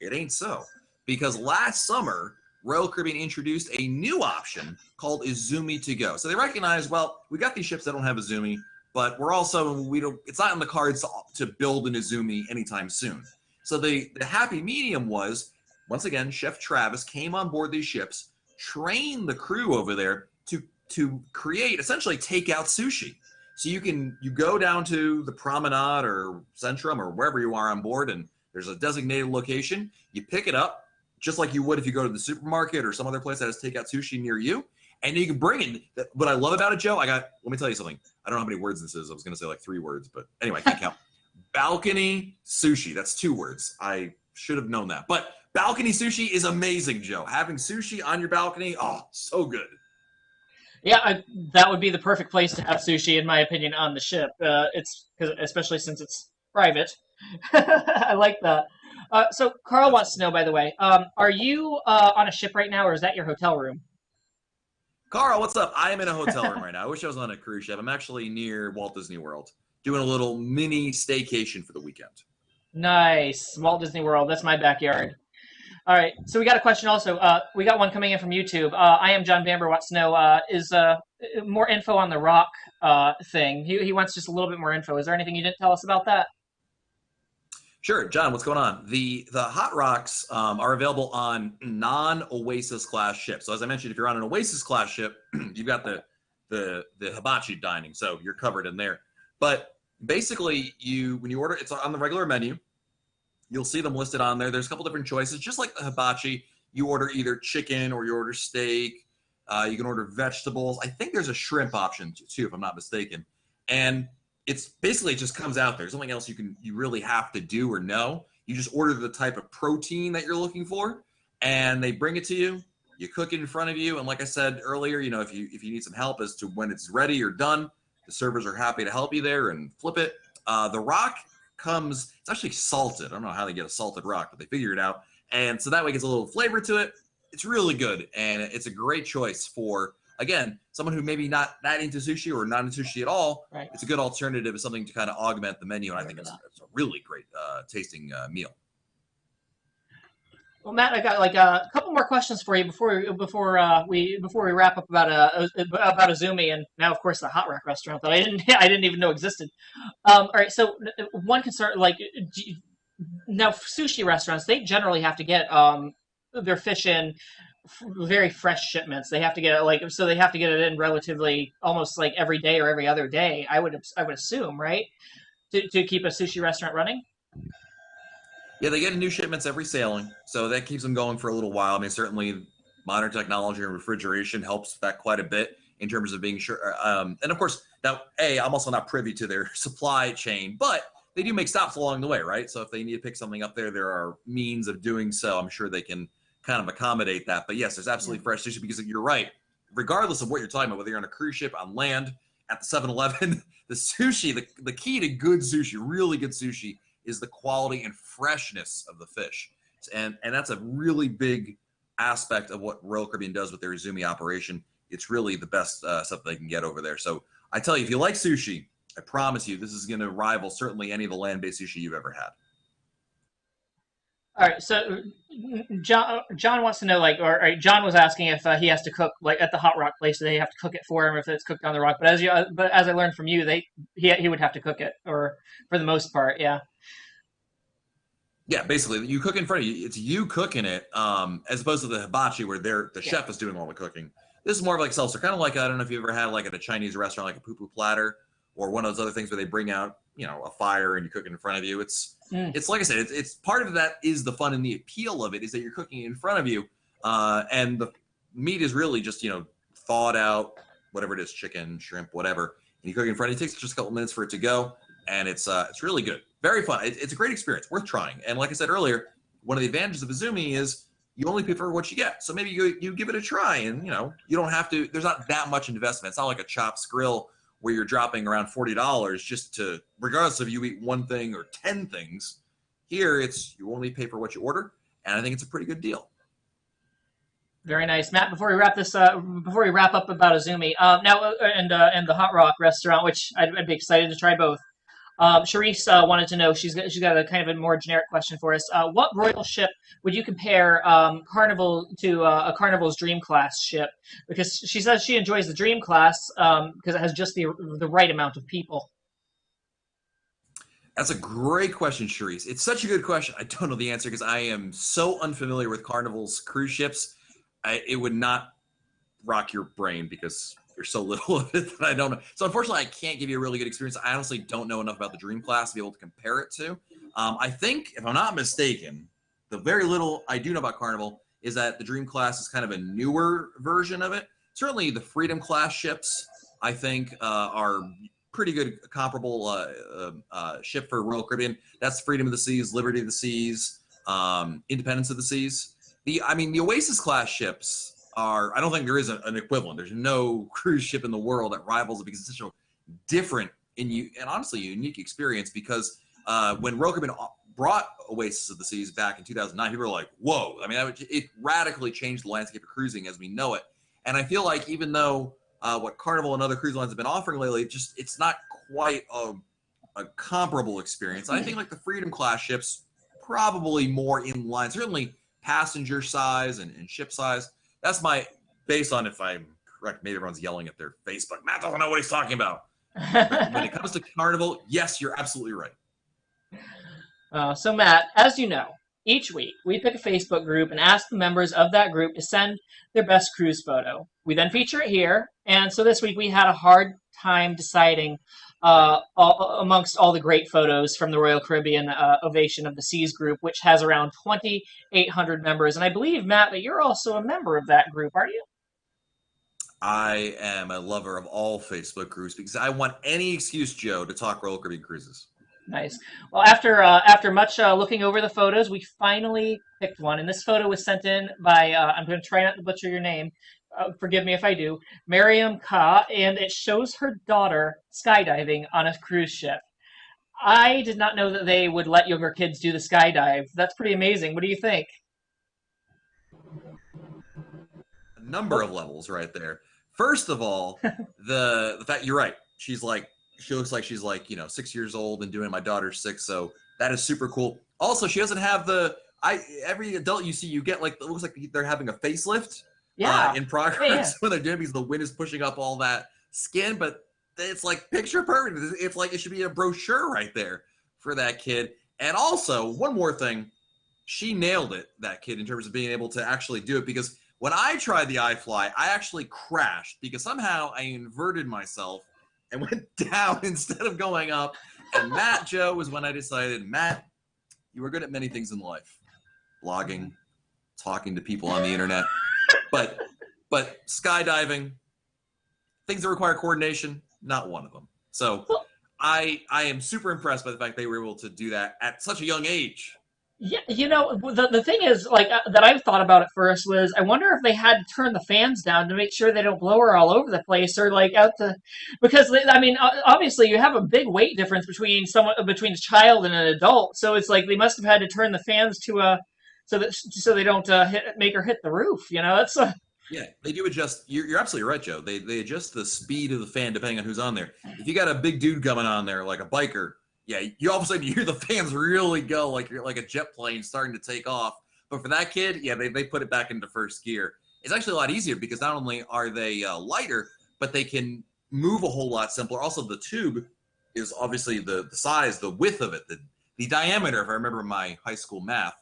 It ain't so. Because last summer, Royal Caribbean introduced a new option called Izumi to go. So they recognize, well, we got these ships that don't have Izumi, but it's not in the cards to build an Izumi anytime soon. So the happy medium was, once again, Chef Travis came on board these ships, trained the crew over there to create essentially takeout sushi. So you go down to the Promenade or Centrum or wherever you are on board, and there's a designated location. You pick it up just like you would if you go to the supermarket or some other place that has takeout sushi near you, and you can bring it. What I love about it, Joe, let me tell you something. I don't know how many words this is. I was going to say like 3 words, but anyway, I can't count. Balcony sushi. That's 2 words. I should have known that. But balcony sushi is amazing, Joe. Having sushi on your balcony, oh, so good. Yeah, that would be the perfect place to have sushi, in my opinion, on the ship. Especially since it's private. I like that. So Carl wants to know, by the way, are you on a ship right now, or is that your hotel room? Carl, what's up? I am in a hotel room right now. I wish I was on a cruise ship. I'm actually near Walt Disney World, doing a little mini staycation for the weekend. Nice, Walt Disney World. That's my backyard. All right, so we got a question also. We got one coming in from YouTube. I am John Bamber wants to know is more info on the rock thing. He wants just a little bit more info. Is there anything you didn't tell us about that? Sure, John, what's going on? The hot rocks are available on non-Oasis class ships. So as I mentioned, if you're on an Oasis class ship, you've got the hibachi dining, so you're covered in there. But basically, when you order, it's on the regular menu. You'll see them listed on there. There's a couple different choices. Just like the hibachi, you order either chicken or you order steak. You can order vegetables. I think there's a shrimp option too, if I'm not mistaken. And it's basically, it just comes out there. There's something else you really have to do or know. You just order the type of protein that you're looking for, and they bring it to you. You cook it in front of you, and like I said earlier, if you need some help as to when it's ready or done, the servers are happy to help you there and flip it. The rock it's actually salted. I don't know how they get a salted rock, but they figure it out. And so that way it gets a little flavor to it. It's really good. And it's a great choice for, again, someone who maybe not into sushi or not into sushi at all. Right. It's a good alternative. It's something to kind of augment the menu. And I think it's a really great tasting meal. Well, Matt, I got like a couple more questions for you before we wrap up about Izumi, and now of course the Hot Rock restaurant that I didn't even know existed. All right, so one concern, like now sushi restaurants, they generally have to get their fish in very fresh shipments. They have to get it they have to get it in relatively almost like every day or every other day. I would assume, right, to keep a sushi restaurant running. Yeah, they get new shipments every sailing, so that keeps them going for a little while. I mean, certainly modern technology and refrigeration helps that quite a bit in terms of being sure. And of course, now, I'm also not privy to their supply chain, but they do make stops along the way, right? So if they need to pick something up there are means of doing so. I'm sure they can kind of accommodate that. But yes, there's absolutely fresh sushi because you're right. Regardless of what you're talking about, whether you're on a cruise ship, on land, at the 7-Eleven, the sushi, the key to good sushi, really good sushi, is the quality and freshness of the fish. And that's a really big aspect of what Royal Caribbean does with their Izumi operation, it's really the best stuff they can get over there. So I tell you, if you like sushi, I promise you, this is going to rival certainly any of the land-based sushi you've ever had. All right, so John wants to know, like, or John was asking if he has to cook, like, at the Hot Rock place. Do they have to cook it for him if it's cooked on the rock? But as I learned from you, he would have to cook it, or for the most part, yeah. Yeah, basically, you cook in front of you. It's you cooking it, as opposed to the hibachi where the Yeah. chef is doing all the cooking. This is more of like seltzer, kind of like I don't know if you ever had like at a Chinese restaurant, like a poo-poo platter, or one of those other things where they bring out a fire and you cook it in front of you. Mm. It's like I said, it's part of that is the fun and the appeal of it is that you're cooking it in front of you, and the meat is really just thawed out, whatever it is, chicken, shrimp, whatever, and you cook it in front of you. It takes just a couple minutes for it to go, and it's really good. Very fun. It's a great experience, worth trying. And like I said earlier, one of the advantages of Izumi is you only pay for what you get. So maybe you give it a try, and you don't have to. There's not that much investment. It's not like a Chops Grill where you're dropping around $40 just to, regardless if you eat one thing or 10 things. Here, it's you only pay for what you order, and I think it's a pretty good deal. Very nice, Matt. Before we wrap up about Izumi, now and the Hot Rock restaurant, which I'd be excited to try both. Charisse wanted to know. She's got a kind of a more generic question for us. What royal ship would you compare Carnival to a Carnival's Dream Class ship? Because she says she enjoys the Dream Class because it has just the right amount of people. That's a great question, Charisse. It's such a good question. I don't know the answer because I am so unfamiliar with Carnival's cruise ships. It would not rock your brain because there's so little of it that I don't know. So unfortunately, I can't give you a really good experience. I honestly don't know enough about the Dream Class to be able to compare it to. I think, if I'm not mistaken, the very little I do know about Carnival is that the Dream Class is kind of a newer version of it. Certainly, the Freedom Class ships, I think, are pretty good comparable ship for Royal Caribbean. That's Freedom of the Seas, Liberty of the Seas, Independence of the Seas. The Oasis class ships are, I don't think there is an equivalent. There's no cruise ship in the world that rivals it because it's such a different and honestly unique experience because when Royal Caribbean brought Oasis of the Seas back in 2009, people were like, whoa. I mean, it radically changed the landscape of cruising as we know it. And I feel like even though what Carnival and other cruise lines have been offering lately, it's not quite a comparable experience. I think like the Freedom class ships, probably more in line, certainly passenger size and ship size. That's my, based on if I'm correct, maybe everyone's yelling at their Facebook. Matt doesn't know what he's talking about. But when it comes to Carnival, yes, you're absolutely right. So Matt, as you know, each week we pick a Facebook group and ask the members of that group to send their best cruise photo. We then feature it here, and so this week we had a hard time deciding amongst all the great photos from the Royal Caribbean Ovation of the Seas group, which has around 2,800 members. And I believe, Matt, that you're also a member of that group, are you? I am a lover of all Facebook groups because I want any excuse, Joe, to talk Royal Caribbean cruises. Nice. Well, after much looking over the photos, we finally picked one, and this photo was sent in by I'm going to try not to butcher your name. Forgive me if I do. Miriam Ka, and it shows her daughter skydiving on a cruise ship. I did not know that they would let younger kids do the skydive. That's pretty amazing. What do you think? A number of levels right there. First of all, the fact you're right. She looks like she's 6 years old and doing my daughter's 6, so that is super cool. Also, she doesn't have every adult you see, you get it looks like they're having a facelift in progress when they're doing it because the wind is pushing up all that skin, but it's like picture perfect. It's like it should be a brochure right there for that kid. And also, one more thing, she nailed it, that kid, in terms of being able to actually do it, because when I tried the iFly, I actually crashed because somehow I inverted myself and went down instead of going up. And Matt, Joe, was when I decided, Matt, you were good at many things in life. Blogging, talking to people on the internet. But skydiving, things that require coordination, not one of them. So I am super impressed by the fact they were able to do that at such a young age. Yeah, the thing is, that I've thought about at first was, I wonder if they had to turn the fans down to make sure they don't blow her all over the place, or because obviously you have a big weight difference between a child and an adult, so it's like they must have had to turn the fans to so they don't make her hit the roof. You know, that's Yeah, they do adjust. You're absolutely right, Joe. They adjust the speed of the fan depending on who's on there. If you got a big dude coming on there like a biker, yeah, you all of a sudden you hear the fans really go like you're like a jet plane starting to take off. But for that kid, yeah, they put it back into first gear. It's actually a lot easier because not only are they lighter, but they can move a whole lot simpler. Also, the tube is obviously the size, the width of it, the diameter. If I remember my high school math,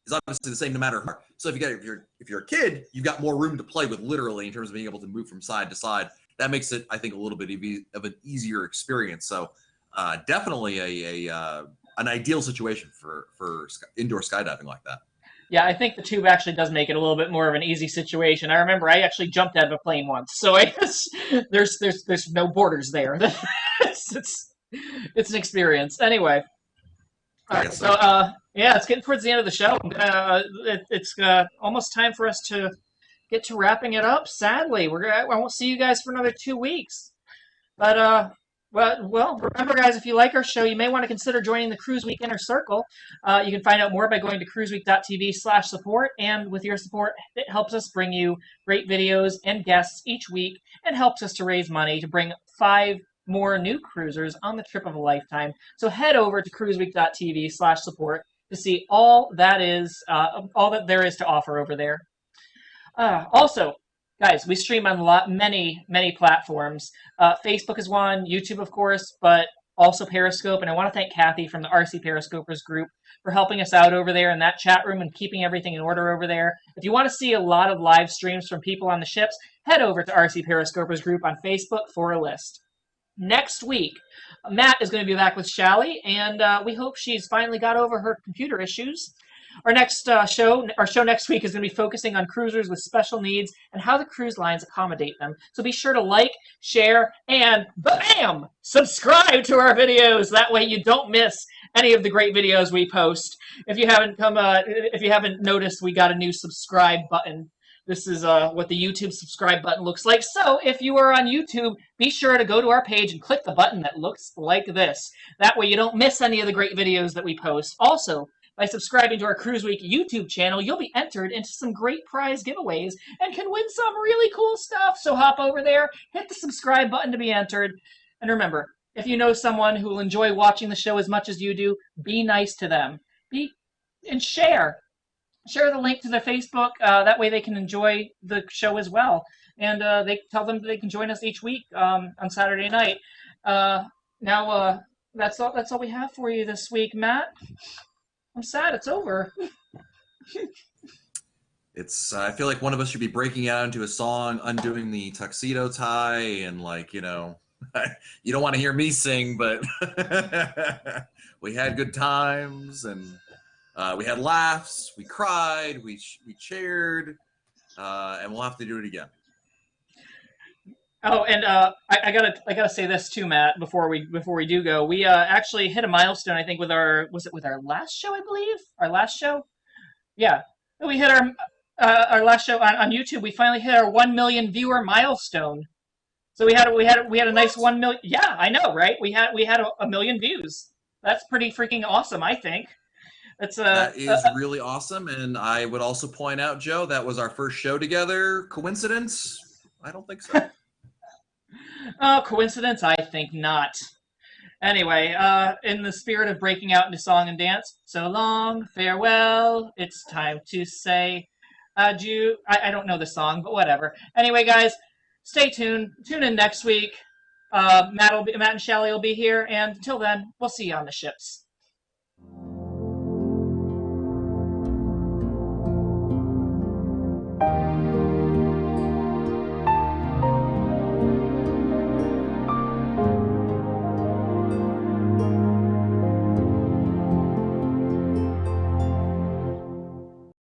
is obviously the same no matter how. So if you're a kid, you've got more room to play with literally in terms of being able to move from side to side. That makes it, I think, a little bit of an easier experience. So definitely an ideal situation for indoor skydiving like that. yeah. I think the tube actually does make it a little bit more of an easy situation. I remember I actually jumped out of a plane once, so I guess there's no borders there. It's an experience. Anyway. All I right, guess so so. yeah, it's getting towards the end of the show. It's almost time for us to get to wrapping it up. Sadly, I won't see you guys for another 2 weeks. But remember, guys, if you like our show, you may want to consider joining the Cruise Week Inner Circle. You can find out more by going to cruiseweek.tv/support. And with your support, it helps us bring you great videos and guests each week, and helps us to raise money to bring 5 more new cruisers on the trip of a lifetime. So head over to cruiseweek.tv/support to see all that there is to offer over there. Also, guys, we stream on many platforms. Facebook is one, YouTube, of course, but also Periscope. And I want to thank Kathy from the RC Periscopers group for helping us out over there in that chat room and keeping everything in order over there. If you want to see a lot of live streams from people on the ships, head over to RC Periscopers group on Facebook for a list. Next week, Matt is going to be back with Shally, and we hope she's finally got over her computer issues. Our show next week is going to be focusing on cruisers with special needs and how the cruise lines accommodate them. So be sure to like, share, and bam! Subscribe to our videos. That way you don't miss any of the great videos we post. If you haven't noticed, we got a new subscribe button. This is what the YouTube subscribe button looks like. So if you are on YouTube, be sure to go to our page and click the button that looks like this. That way you don't miss any of the great videos that we post. Also, by subscribing to our Cruise Week YouTube channel, you'll be entered into some great prize giveaways and can win some really cool stuff. So hop over there, hit the subscribe button to be entered. And remember, if you know someone who will enjoy watching the show as much as you do, be nice to them. And share. Share the link to their Facebook. That way they can enjoy the show as well. And they tell them they can join us each week on Saturday night. Now, that's all we have for you this week, Matt. I'm sad it's over. I feel like one of us should be breaking out into a song, undoing the tuxedo tie, and you don't want to hear me sing, but we had good times, and we had laughs, we cried, we cheered, and we'll have to do it again. Oh, and I gotta say this too, Matt. Before we do go, we actually hit a milestone. I think with our last show? I believe our last show. Yeah, we hit our last show on YouTube. We finally hit our 1 million viewer milestone. So we had a nice 1 million. Yeah, I know, right? We had a million views. That's pretty freaking awesome, I think. That is really awesome, and I would also point out, Joe, that was our first show together. Coincidence? I don't think so. Oh, coincidence? I think not. Anyway, in the spirit of breaking out into song and dance, so long, farewell, it's time to say adieu. I don't know the song, but whatever. Anyway, guys, stay tuned. Tune in next week. Matt and Shally will be here, and until then, we'll see you on the ships.